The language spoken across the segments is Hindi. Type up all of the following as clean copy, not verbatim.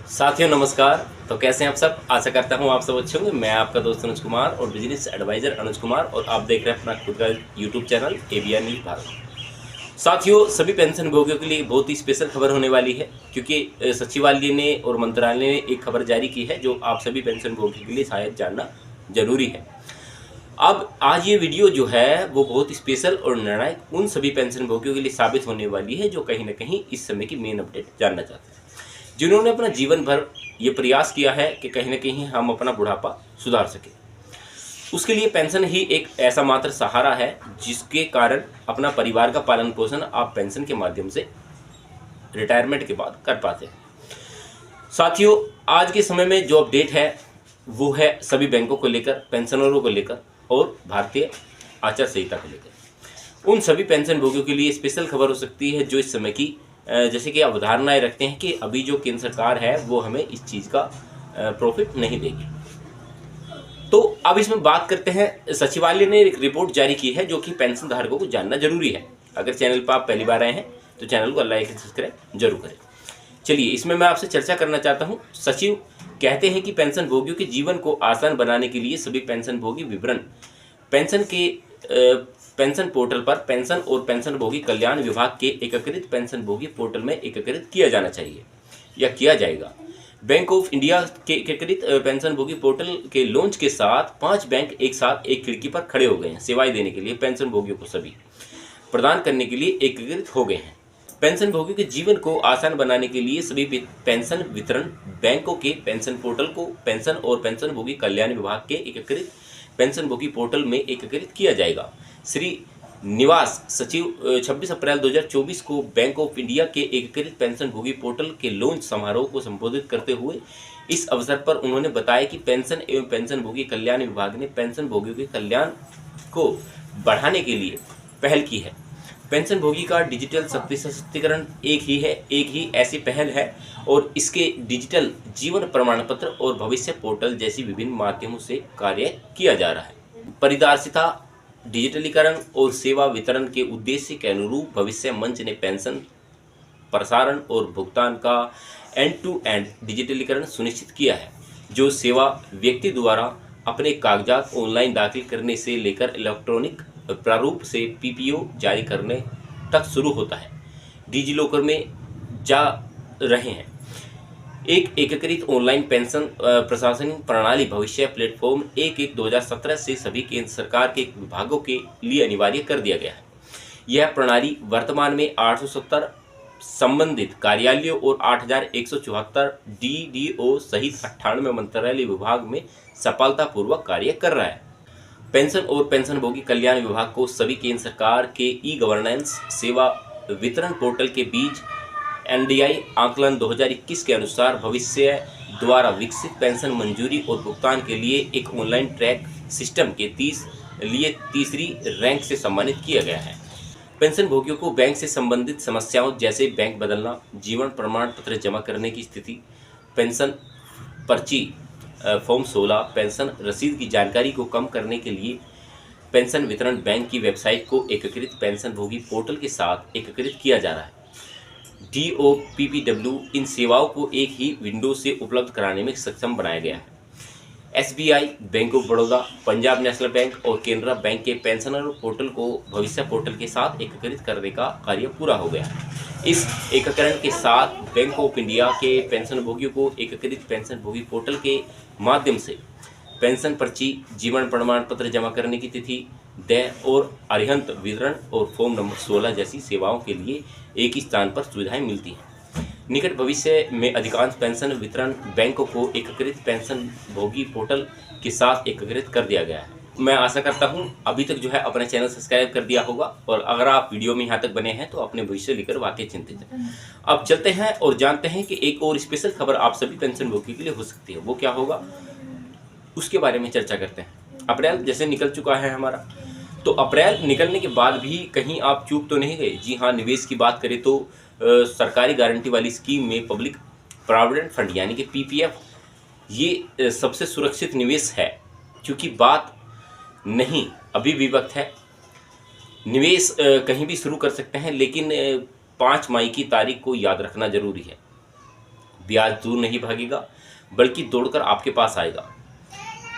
साथियों नमस्कार। तो कैसे हैं आप सब? आशा करता हूं आप सब अच्छे होंगे। मैं आपका दोस्त अनुज कुमार और बिजनेस एडवाइजर अनुज कुमार, और आप देख रहे हैं अपना खुद का यूट्यूब चैनल एबीआर न्यूज भारत। साथियों, सभी पेंशन भोगियों के लिए बहुत ही स्पेशल खबर होने वाली है, क्योंकि सचिवालय ने और मंत्रालय ने एक खबर जारी की है जो आप सभी पेंशन भोगियों के लिए शायद जानना जरूरी है। अब आज ये वीडियो जो है वो बहुत स्पेशल और निर्णायक उन सभी पेंशन भोगियों के लिए साबित होने वाली है जो कहीं ना कहीं इस समय की मेन अपडेट जानना चाहते हैं, जिन्होंने अपना जीवन भर ये प्रयास किया है कि कहीं ना कहीं हम अपना बुढ़ापा सुधार सकें। उसके लिए पेंशन ही एक ऐसा मात्र सहारा है जिसके कारण अपना परिवार का पालन पोषण आप पेंशन के माध्यम से रिटायरमेंट के बाद कर पाते हैं। साथियों, आज के समय में जो अपडेट है वो है सभी बैंकों को लेकर, पेंशनरों को लेकर और भारतीय आचार संहिता को लेकर। उन सभी पेंशन भोगियों के लिए स्पेशल खबर हो सकती है जो इस समय की जैसे कि अवधारणाएं रखते हैं कि अभी जो केंद्र सरकार है वो हमें इस चीज़ का प्रॉफिट नहीं देगी। तो अब इसमें बात करते हैं, सचिवालय ने एक रिपोर्ट जारी की है जो कि पेंशन धारकों को जानना जरूरी है। अगर चैनल पर आप पहली बार आए हैं तो चैनल को लाइक और सब्सक्राइब जरूर करें। चलिए, इसमें मैं आपसे चर्चा करना चाहता हूँ। सचिव कहते हैं कि पेंशन भोगियों के जीवन को आसान बनाने के लिए सभी पेंशन भोगी विवरण पेंशन पोर्टल पर पेंशन और पेंशन भोगी कल्याण विभाग के एकीकृत पेंशन भोगी पोर्टल में एकीकृत किया जाना चाहिए या किया जाएगा। बैंक ऑफ इंडिया के एकीकृत पेंशन भोगी पोर्टल के लॉन्च के साथ 5 बैंक एक साथ एक खिड़की पर खड़े हो गए हैं। सेवाएं देने के लिए पेंशन भोगियों को सभी प्रदान करने के लिए एकीकृत हो गए हैं। पेंशन भोगियों के जीवन को आसान बनाने के लिए सभी पेंशन वितरण बैंकों के पेंशन पोर्टल को पेंशन और पेंशन भोगी कल्याण विभाग के एकीकृत पेंशन भोगी पोर्टल में एकीकृत किया जाएगा। श्री निवास सचिव 26 अप्रैल 2024 को बैंक ऑफ इंडिया के एकीकृत पेंशन भोगी पोर्टल के लॉन्च समारोह को संबोधित करते हुए इस अवसर पर उन्होंने बताया कि पेंशन एवं पेंशन भोगी कल्याण विभाग ने पेंशन भोगियों के कल्याण को बढ़ाने के लिए पहल की है। पेंशन भोगी का डिजिटल सशक्तिकरण एक ही ऐसी पहल है और इसके डिजिटल जीवन प्रमाण पत्र और भविष्य पोर्टल जैसी विभिन्न माध्यमों से कार्य किया जा रहा है। पारदर्शिता, डिजिटलीकरण और सेवा वितरण के उद्देश्य के अनुरूप भविष्य मंच ने पेंशन प्रसारण और भुगतान का एंड टू एंड डिजिटलीकरण सुनिश्चित किया है, जो सेवा व्यक्ति द्वारा अपने कागजात ऑनलाइन दाखिल करने से लेकर इलेक्ट्रॉनिक प्रारूप से पीपीओ जारी करने तक शुरू होता है, डिजिलॉकर में जा रहे हैं। एक एकीकृत ऑनलाइन पेंशन प्रशासनिक प्रणाली भविष्य प्लेटफॉर्म 1/1/2017 से सभी केंद्र सरकार के विभागों के लिए अनिवार्य कर दिया गया है। यह प्रणाली वर्तमान में 870 संबंधित कार्यालयों और 8174 डीडीओ सहित 98 मंत्रालय विभाग में सफलतापूर्वक कार्य कर रहा है। पेंशन और पेंशन भोगी कल्याण विभाग को सभी केंद्र सरकार के ई गवर्नेंस सेवा वितरण पोर्टल के बीच एनडीआई आकलन 2021 के अनुसार भविष्य द्वारा विकसित पेंशन मंजूरी और भुगतान के लिए एक ऑनलाइन ट्रैक सिस्टम के तीसरी रैंक से सम्मानित किया गया है। पेंशन भोगियों को बैंक से संबंधित समस्याओं जैसे बैंक बदलना, जीवन प्रमाण पत्र जमा करने की स्थिति, पेंशन पर्ची फॉर्म 16, पेंशन रसीद की जानकारी को कम करने के लिए पेंशन वितरण बैंक की वेबसाइट को एकीकृत पेंशन भोगी पोर्टल के साथ एकीकृत किया जा रहा है। DOPPW इन सेवाओं को एक ही विंडो से उपलब्ध कराने में सक्षम बनाया गया है। SBI, bank of Baroda, Punjab national bank और केनरा बैंक के पेंशनर पोर्टल को भविष्य पोर्टल के साथ एकीकृत करने का कार्य पूरा हो गया है। इस एकीकरण के साथ बैंक ऑफ इंडिया के पेंशन भोगियों को एकीकृत पेंशन भोगी पोर्टल के माध्यम से पेंशन पर्ची, जीवन प्रमाण पत्र जमा करने की तिथि, देय और अरिहंत वितरण और फॉर्म नंबर 16 जैसी सेवाओं के लिए एक ही स्थान पर सुविधाएं मिलती हैं। निकट भविष्य में अधिकांश पेंशन वितरण बैंकों को एकीकृत पेंशन भोगी पोर्टल के साथ एकीकृत कर दिया गया है। मैं आशा करता हूं अभी तक जो है अपने चैनल सब्सक्राइब कर दिया होगा, और अगर आप वीडियो में यहाँ तक बने हैं तो अपने भविष्य लेकर वाकई चिंतित हैं। अब चलते हैं और जानते हैं कि एक और स्पेशल खबर आप सभी पेंशन भोगी के लिए हो सकती है। वो क्या होगा उसके बारे में चर्चा करते हैं। अप्रैल जैसे निकल चुका है हमारा, तो अप्रैल निकलने के बाद भी कहीं आप चूक तो नहीं गए। जी हाँ, निवेश की बात करें तो सरकारी गारंटी वाली स्कीम में पब्लिक प्रोविडेंट फंड यानी कि पीपीएफ ये सबसे सुरक्षित निवेश है, क्योंकि बात नहीं अभी भी वक्त है। निवेश कहीं भी शुरू कर सकते हैं, लेकिन 5 मई की तारीख को याद रखना जरूरी है। ब्याज दूर नहीं भागेगा बल्कि दौड़कर आपके पास आएगा।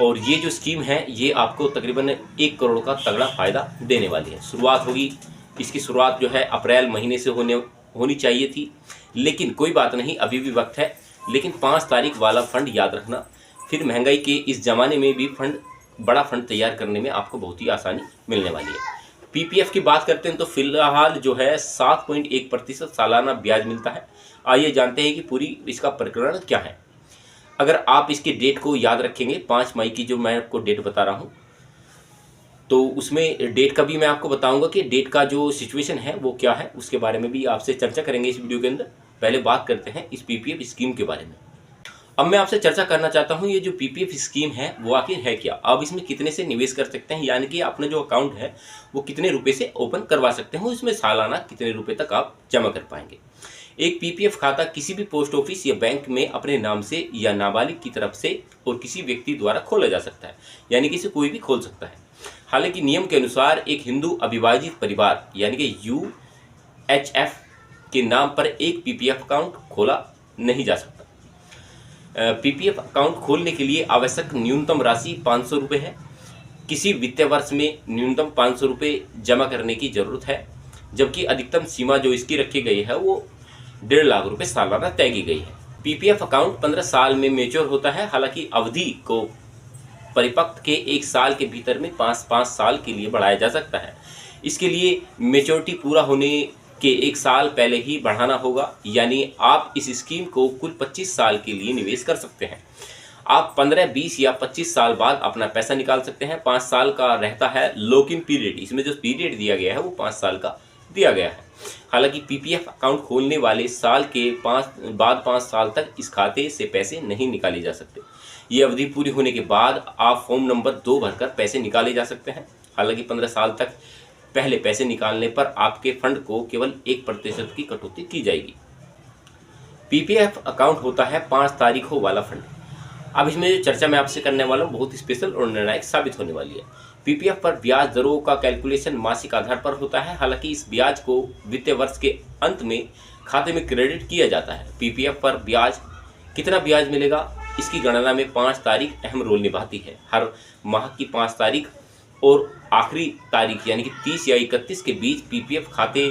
और ये जो स्कीम है ये आपको तकरीबन 1 करोड़ का तगड़ा फ़ायदा देने वाली है। शुरुआत होगी, इसकी शुरुआत जो है अप्रैल महीने से होनी चाहिए थी, लेकिन कोई बात नहीं, अभी भी वक्त है। लेकिन 5 तारीख वाला फंड याद रखना, फिर महंगाई के इस ज़माने में भी बड़ा फंड तैयार करने में आपको बहुत ही आसानी मिलने वाली है। पीपीएफ की बात करते हैं तो फिलहाल जो है 7.1% सालाना ब्याज मिलता है। आइए जानते हैं कि पूरी इसका प्रकरण क्या है। अगर आप इसके डेट को याद रखेंगे, 5 मई की जो मैं आपको डेट बता रहा हूँ, तो उसमें डेट का भी मैं आपको बताऊंगा कि डेट का जो सिचुएशन है वो क्या है, उसके बारे में भी आपसे चर्चा करेंगे इस वीडियो के अंदर। पहले बात करते हैं इस पीपीएफ स्कीम के बारे में। अब मैं आपसे चर्चा करना चाहता हूं ये जो पीपीएफ स्कीम है वो आखिर है क्या, आप इसमें कितने से निवेश कर सकते हैं, यानी कि अपना जो अकाउंट है वो कितने रुपए से ओपन करवा सकते हैं, इसमें सालाना कितने रुपए तक आप जमा कर पाएंगे। एक पीपीएफ खाता किसी भी पोस्ट ऑफिस या बैंक में अपने नाम से या नाबालिग की तरफ से और किसी व्यक्ति द्वारा खोला जा सकता है, यानी कि इसे कोई भी खोल सकता है। हालांकि नियम के अनुसार एक हिंदू अविभाजित परिवार यानी कि यूएचएफ के नाम पर एक पीपीएफ अकाउंट खोला नहीं जा सकता। पीपीएफ अकाउंट खोलने के लिए आवश्यक न्यूनतम राशि 500 रुपये है। किसी वित्तीय वर्ष में न्यूनतम 500 रुपये जमा करने की जरूरत है, जबकि अधिकतम सीमा जो इसकी रखी गई है वो 1.5 लाख रुपये सालाना तय की गई है। पीपीएफ अकाउंट 15 साल में मैच्योर होता है। हालांकि अवधि को परिपक्व के 1 साल के भीतर में 5 साल के लिए बढ़ाया जा सकता है। इसके लिए मैच्योरिटी पूरा होने के 1 साल पहले ही बढ़ाना होगा, यानी आप इस स्कीम को कुल 25 साल के लिए निवेश कर सकते हैं। आप 15, 20 या 25 साल बाद अपना पैसा निकाल सकते हैं। 5 साल का रहता है लॉक इन पीरियड, इसमें जो पीरियड दिया गया है वो 5 साल का दिया गया है। हालांकि पीपीएफ अकाउंट खोलने वाले साल के बाद 5 साल तक इस खाते से पैसे नहीं निकाले जा सकते। ये अवधि पूरी होने के बाद आप फॉर्म नंबर 2 भरकर पैसे निकाले जा सकते हैं। हालांकि 15 साल तक पहले पैसे निकालने पर आपके फंड को केवल 1% की कटौती की जाएगी। पीपीएफ अकाउंट होता है 5 तारीखों वाला फंड। अब इसमें जो चर्चा मैं आपसे करने वाला हूँ बहुत स्पेशल और निर्णायक साबित होने वाली है। पीपीएफ पर ब्याज दरों का कैलकुलेशन मासिक आधार पर होता है। हालांकि इस ब्याज को वित्तीय वर्ष के अंत में खाते में क्रेडिट किया जाता है। पीपीएफ पर कितना ब्याज मिलेगा, इसकी गणना में 5 तारीख अहम रोल निभाती है। हर माह की 5 तारीख और आखिरी तारीख यानी कि 30 या 31 के बीच पीपीएफ खाते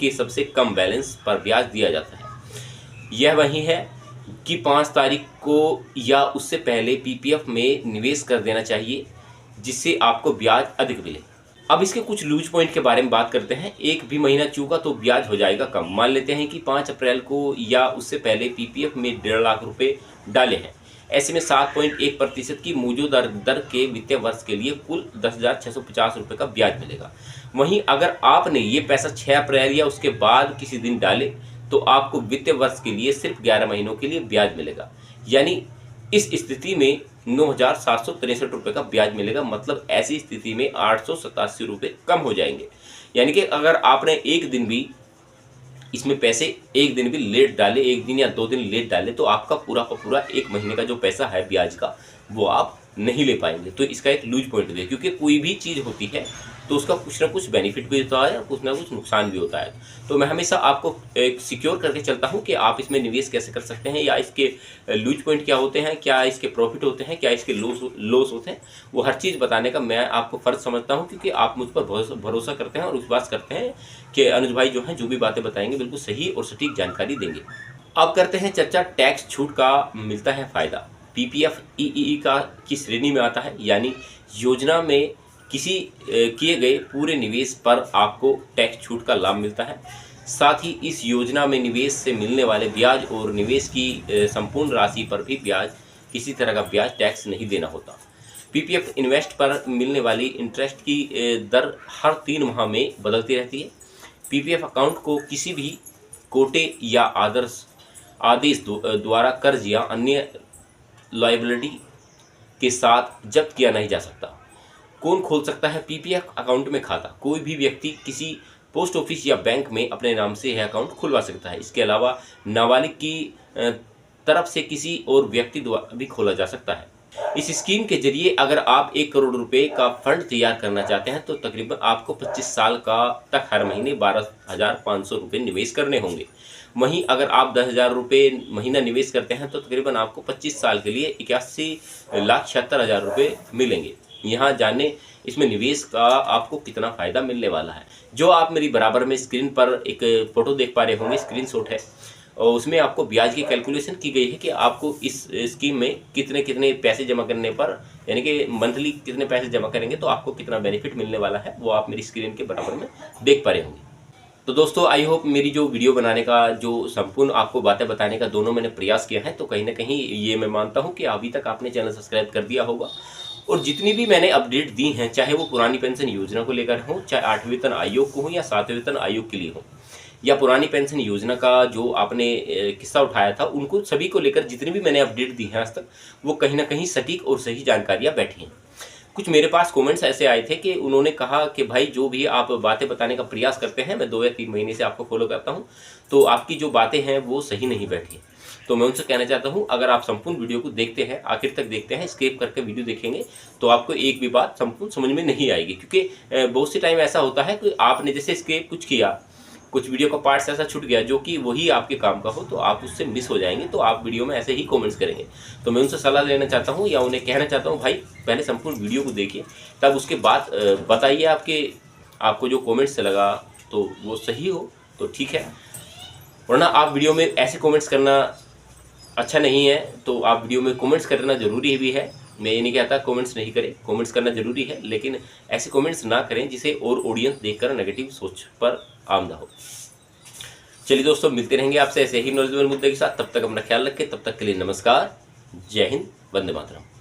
के सबसे कम बैलेंस पर ब्याज दिया जाता है। यह वही है कि 5 तारीख को या उससे पहले पीपीएफ में निवेश कर देना चाहिए, जिससे आपको ब्याज अधिक मिले। अब इसके कुछ लूज पॉइंट के बारे में बात करते हैं। एक भी महीना चूका तो ब्याज हो जाएगा कम। मान लेते हैं कि 5 अप्रैल को या उससे पहले पीपीएफ में 1.5 लाख रुपए डाले हैं। ऐसे में 7.1% की मौजूदा दर के वित्तीय वर्ष के लिए कुल 10,650 रुपये का ब्याज मिलेगा। वहीं अगर आपने ये पैसा 6 अप्रैल या उसके बाद किसी दिन डाले तो आपको वित्तीय वर्ष के लिए सिर्फ 11 महीनों के लिए ब्याज मिलेगा, यानी इस स्थिति में 9,763 रुपये का ब्याज मिलेगा। मतलब ऐसी स्थिति में 887 रुपये कम हो जाएंगे। यानी कि अगर आपने एक दिन भी इसमें पैसे एक दिन भी लेट डाले, 1 दिन या 2 दिन लेट डाले, तो आपका पूरा का पूरा 1 महीने का जो पैसा है ब्याज का वो आप नहीं ले पाएंगे। तो इसका एक लूज पॉइंट है, क्योंकि कोई भी चीज़ होती है तो उसका कुछ ना कुछ बेनिफिट भी होता है और कुछ ना कुछ नुकसान भी होता है। तो मैं हमेशा आपको एक सिक्योर करके चलता हूं कि आप इसमें निवेश कैसे कर सकते हैं, या इसके लूज पॉइंट क्या होते हैं, क्या इसके प्रॉफिट होते हैं, क्या इसके लॉस होते हैं, वो हर चीज़ बताने का मैं आपको फ़र्ज समझता हूं, क्योंकि आप मुझ पर भरोसा करते हैं और विश्वास करते हैं कि अनुज भाई जो हैं जो भी बातें बताएंगे बिल्कुल सही और सटीक जानकारी देंगे। अब करते हैं चर्चा टैक्स छूट का मिलता है फ़ायदा। पीपीएफ ईईई की श्रेणी में आता है, यानी योजना में किसी किए गए पूरे निवेश पर आपको टैक्स छूट का लाभ मिलता है। साथ ही इस योजना में निवेश से मिलने वाले ब्याज और निवेश की संपूर्ण राशि पर भी किसी तरह का ब्याज टैक्स नहीं देना होता। पीपीएफ इन्वेस्ट पर मिलने वाली इंटरेस्ट की दर हर 3 माह में बदलती रहती है। पीपीएफ अकाउंट को किसी भी कोटे या आदेश द्वारा कर्ज या अन्य लायबिलिटी के साथ जब्त किया नहीं जा सकता। कौन खोल सकता है पीपीएफ अकाउंट में खाता? कोई भी व्यक्ति किसी पोस्ट ऑफिस या बैंक में अपने नाम से यह अकाउंट खुलवा सकता है। इसके अलावा नाबालिग की तरफ से किसी और व्यक्ति द्वारा भी खोला जा सकता है। इस स्कीम के जरिए अगर आप 1 करोड़ रुपए का फंड तैयार करना चाहते हैं तो तकरीबन आपको 25 साल का तक हर महीने 12,500 रुपये निवेश करने होंगे। वहीं अगर आप 10,000 रुपये महीना निवेश करते हैं तो तकरीबन आपको 25 साल के लिए 81,76,000 रुपये मिलेंगे। यहाँ जाने इसमें निवेश का आपको कितना फ़ायदा मिलने वाला है। जो आप मेरी बराबर में स्क्रीन पर एक फ़ोटो देख पा रहे होंगे, स्क्रीनशॉट है, और उसमें आपको ब्याज की कैलकुलेशन की गई है कि आपको इस स्कीम में कितने कितने पैसे जमा करने पर, यानी कि मंथली कितने पैसे जमा करेंगे तो आपको कितना बेनिफिट मिलने वाला है, वो आप मेरी स्क्रीन के बराबर में देख पा रहे होंगे। तो दोस्तों आई होप मेरी जो वीडियो बनाने का, जो संपूर्ण आपको बातें बताने का दोनों मैंने प्रयास किया है, तो कहीं ना कहीं ये मैं मानता हूँ कि अभी तक आपने चैनल सब्सक्राइब कर दिया होगा। और जितनी भी मैंने अपडेट दी हैं, चाहे वो पुरानी पेंशन योजना को लेकर हो, चाहे 8वें वेतन आयोग को हो या 7वें वेतन आयोग के लिए हो, या पुरानी पेंशन योजना का जो आपने किस्सा उठाया था, उनको सभी को लेकर जितनी भी मैंने अपडेट दी हैं आज तक, वो कहीं ना कहीं सटीक और सही जानकारियाँ बैठी हैं। कुछ मेरे पास कमेंट्स ऐसे आए थे कि उन्होंने कहा कि भाई जो भी आप बातें बताने का प्रयास करते हैं, मैं 2 या 3 महीने से आपको फॉलो करता हूं, तो आपकी जो बातें हैं वो सही नहीं बैठी। तो मैं उनसे कहना चाहता हूं, अगर आप संपूर्ण वीडियो को देखते हैं, आखिर तक देखते हैं, स्किप करके वीडियो देखेंगे तो आपको एक भी बात संपूर्ण समझ में नहीं आएगी। क्योंकि बहुत सी टाइम ऐसा होता है कि आपने जैसे स्किप कुछ किया, कुछ वीडियो का पार्ट्स ऐसा छूट गया जो कि वही आपके काम का हो, तो आप उससे मिस हो जाएंगे, तो आप वीडियो में ऐसे ही कमेंट्स करेंगे। तो मैं उनसे सलाह लेना चाहता हूं या उन्हें कहना चाहता हूं, भाई पहले संपूर्ण वीडियो को देखिए, तब उसके बाद बताइए आपको जो कमेंट्स लगा तो वो सही हो तो ठीक है, वरना आप वीडियो में ऐसे कमेंट्स करना अच्छा नहीं है। तो आप वीडियो में कमेंट्स करना ज़रूरी भी है, मैं ये नहीं कहता कमेंट्स नहीं करें, कमेंट्स करना ज़रूरी है, लेकिन ऐसे कमेंट्स ना करें जिसे और ऑडियंस देखकर नेगेटिव सोच पर आमदा हो। चलिए दोस्तों, मिलते रहेंगे आपसे ऐसे ही नॉलेजेबल मुद्दे के साथ। तब तक अपना ख्याल रखें, तब तक के लिए नमस्कार, जय हिंद, वंदे मातरम।